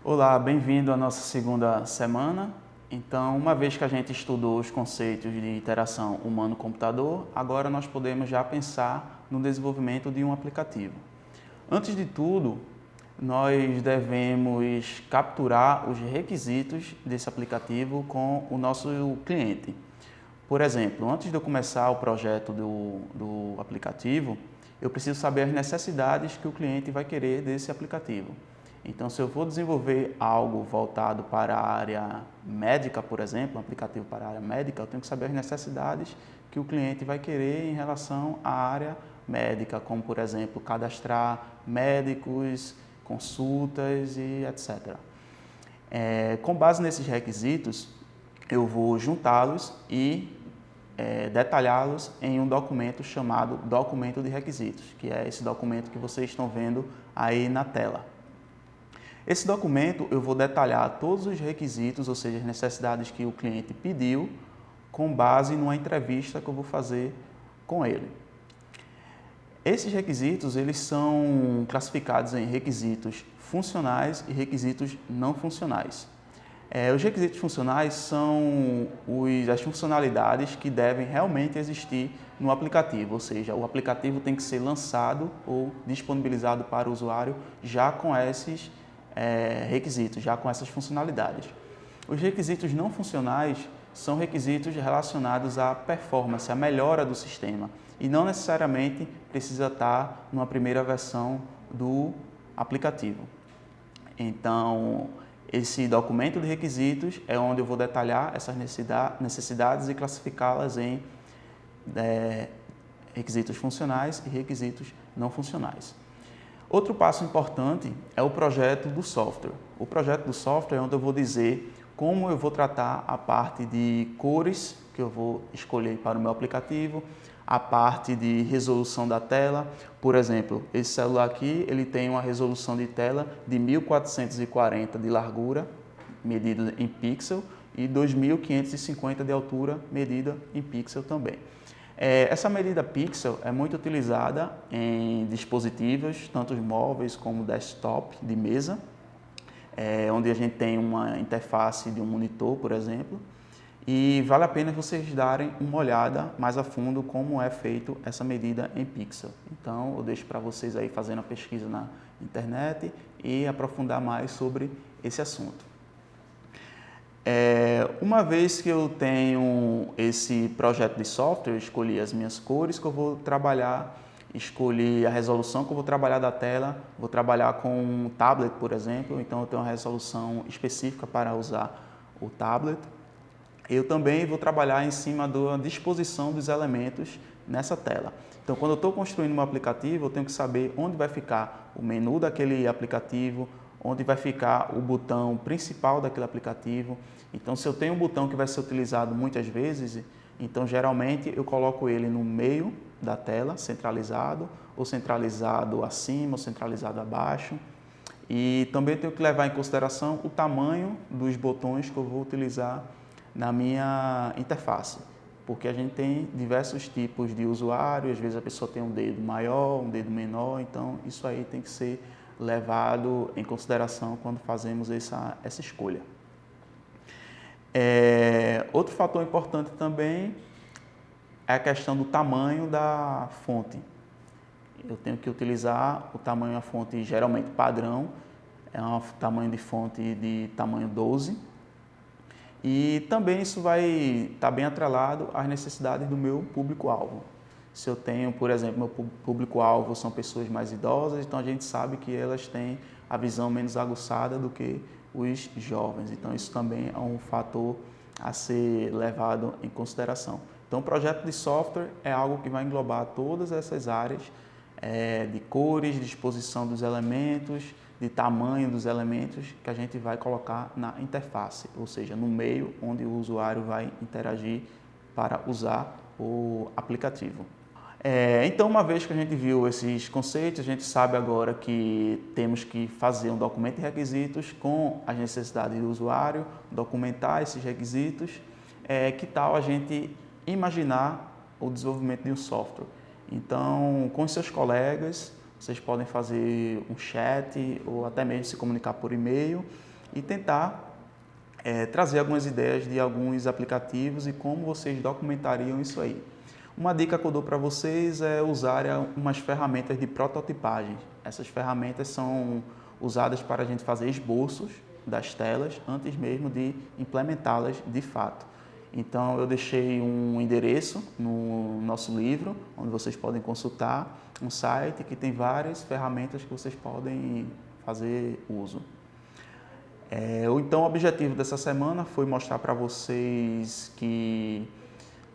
Olá, bem-vindo à nossa segunda semana. Então, uma vez que a gente estudou os conceitos de interação humano-computador, agora nós podemos já pensar no desenvolvimento de um aplicativo. Antes de tudo, nós devemos capturar os requisitos desse aplicativo com o nosso cliente. Por exemplo, antes de eu começar o projeto do aplicativo, eu preciso saber as necessidades que o cliente vai querer desse aplicativo. Então, se eu for desenvolver algo voltado para a área médica, por exemplo, um aplicativo para a área médica, eu tenho que saber as necessidades que o cliente vai querer em relação à área médica, como, por exemplo, cadastrar médicos, consultas e etc. Com base nesses requisitos, eu vou juntá-los e detalhá-los em um documento chamado documento de requisitos, que é esse documento que vocês estão vendo aí na tela. Esse documento eu vou detalhar todos os requisitos, ou seja, as necessidades que o cliente pediu, com base numa entrevista que eu vou fazer com ele. Esses requisitos eles são classificados em requisitos funcionais e requisitos não funcionais. Os requisitos funcionais são as funcionalidades que devem realmente existir no aplicativo, ou seja, o aplicativo tem que ser lançado ou disponibilizado para o usuário já com esses requisitos, já com essas funcionalidades. Os requisitos não funcionais são requisitos relacionados à performance, à melhora do sistema, e não necessariamente precisa estar numa primeira versão do aplicativo. Então, esse documento de requisitos é onde eu vou detalhar essas necessidades e classificá-las em requisitos funcionais e requisitos não funcionais. Outro passo importante é o projeto do software. O projeto do software é onde eu vou dizer como eu vou tratar a parte de cores que eu vou escolher para o meu aplicativo, a parte de resolução da tela. Por exemplo, esse celular aqui ele tem uma resolução de tela de 1440 de largura, medida em pixel, e 2550 de altura, medida em pixel também. Essa medida pixel é muito utilizada em dispositivos, tanto móveis como desktop de mesa, onde a gente tem uma interface de um monitor, por exemplo, e vale a pena vocês darem uma olhada mais a fundo como é feito essa medida em pixel. Então, eu deixo para vocês aí fazendo a pesquisa na internet e aprofundar mais sobre esse assunto. Uma vez que eu tenho esse projeto de software, eu escolhi as minhas cores que eu vou trabalhar, escolhi a resolução que eu vou trabalhar da tela, vou trabalhar com um tablet, por exemplo, então eu tenho uma resolução específica para usar o tablet. Eu também vou trabalhar em cima da disposição dos elementos nessa tela. Então, quando eu estou construindo um aplicativo, eu tenho que saber onde vai ficar o menu daquele aplicativo, onde vai ficar o botão principal daquele aplicativo. Então, se eu tenho um botão que vai ser utilizado muitas vezes, então geralmente eu coloco ele no meio da tela, centralizado, ou centralizado acima, ou centralizado abaixo. E também tenho que levar em consideração o tamanho dos botões que eu vou utilizar na minha interface, porque a gente tem diversos tipos de usuário, às vezes a pessoa tem um dedo maior, um dedo menor, então isso aí tem que ser levado em consideração quando fazemos essa escolha. Outro fator importante também é a questão do tamanho da fonte. Eu tenho que utilizar o tamanho da fonte geralmente padrão, é um tamanho de fonte de tamanho 12, e também isso vai estar bem atrelado às necessidades do meu público-alvo. Se eu tenho, por exemplo, meu público-alvo são pessoas mais idosas, então a gente sabe que elas têm a visão menos aguçada do que os jovens. Então isso também é um fator a ser levado em consideração. Então o projeto de software é algo que vai englobar todas essas áreas de cores, de disposição dos elementos, de tamanho dos elementos que a gente vai colocar na interface, ou seja, no meio onde o usuário vai interagir para usar o aplicativo. Então, uma vez que a gente viu esses conceitos, a gente sabe agora que temos que fazer um documento de requisitos com as necessidades do usuário, documentar esses requisitos. Que tal a gente imaginar o desenvolvimento de um software? Então, com os seus colegas, vocês podem fazer um chat ou até mesmo se comunicar por e-mail e tentar trazer algumas ideias de alguns aplicativos e como vocês documentariam isso aí. Uma dica que eu dou para vocês é usar umas ferramentas de prototipagem. Essas ferramentas são usadas para a gente fazer esboços das telas antes mesmo de implementá-las de fato. Então eu deixei um endereço no nosso livro, onde vocês podem consultar um site que tem várias ferramentas que vocês podem fazer uso. Então o objetivo dessa semana foi mostrar para vocês que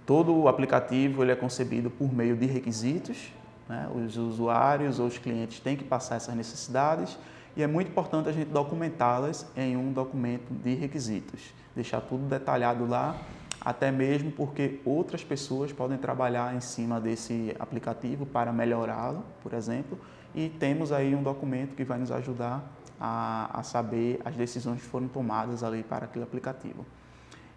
todo o aplicativo ele é concebido por meio de requisitos, né? Os usuários ou os clientes têm que passar essas necessidades e é muito importante a gente documentá-las em um documento de requisitos, deixar tudo detalhado lá, até mesmo porque outras pessoas podem trabalhar em cima desse aplicativo para melhorá-lo, por exemplo, e temos aí um documento que vai nos ajudar a saber as decisões que foram tomadas ali para aquele aplicativo.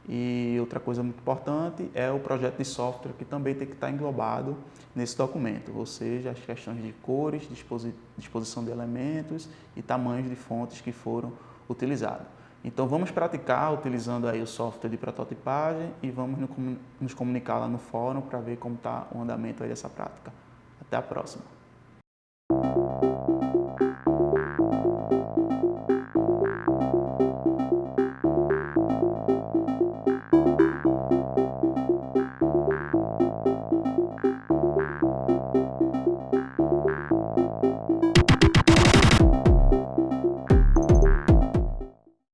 E outra coisa muito importante é o projeto de software, que também tem que estar englobado nesse documento, ou seja, as questões de cores, disposição de elementos e tamanhos de fontes que foram utilizados. Então vamos praticar utilizando aí o software de prototipagem e vamos nos comunicar lá no fórum para ver como está o andamento aí dessa prática. Até a próxima!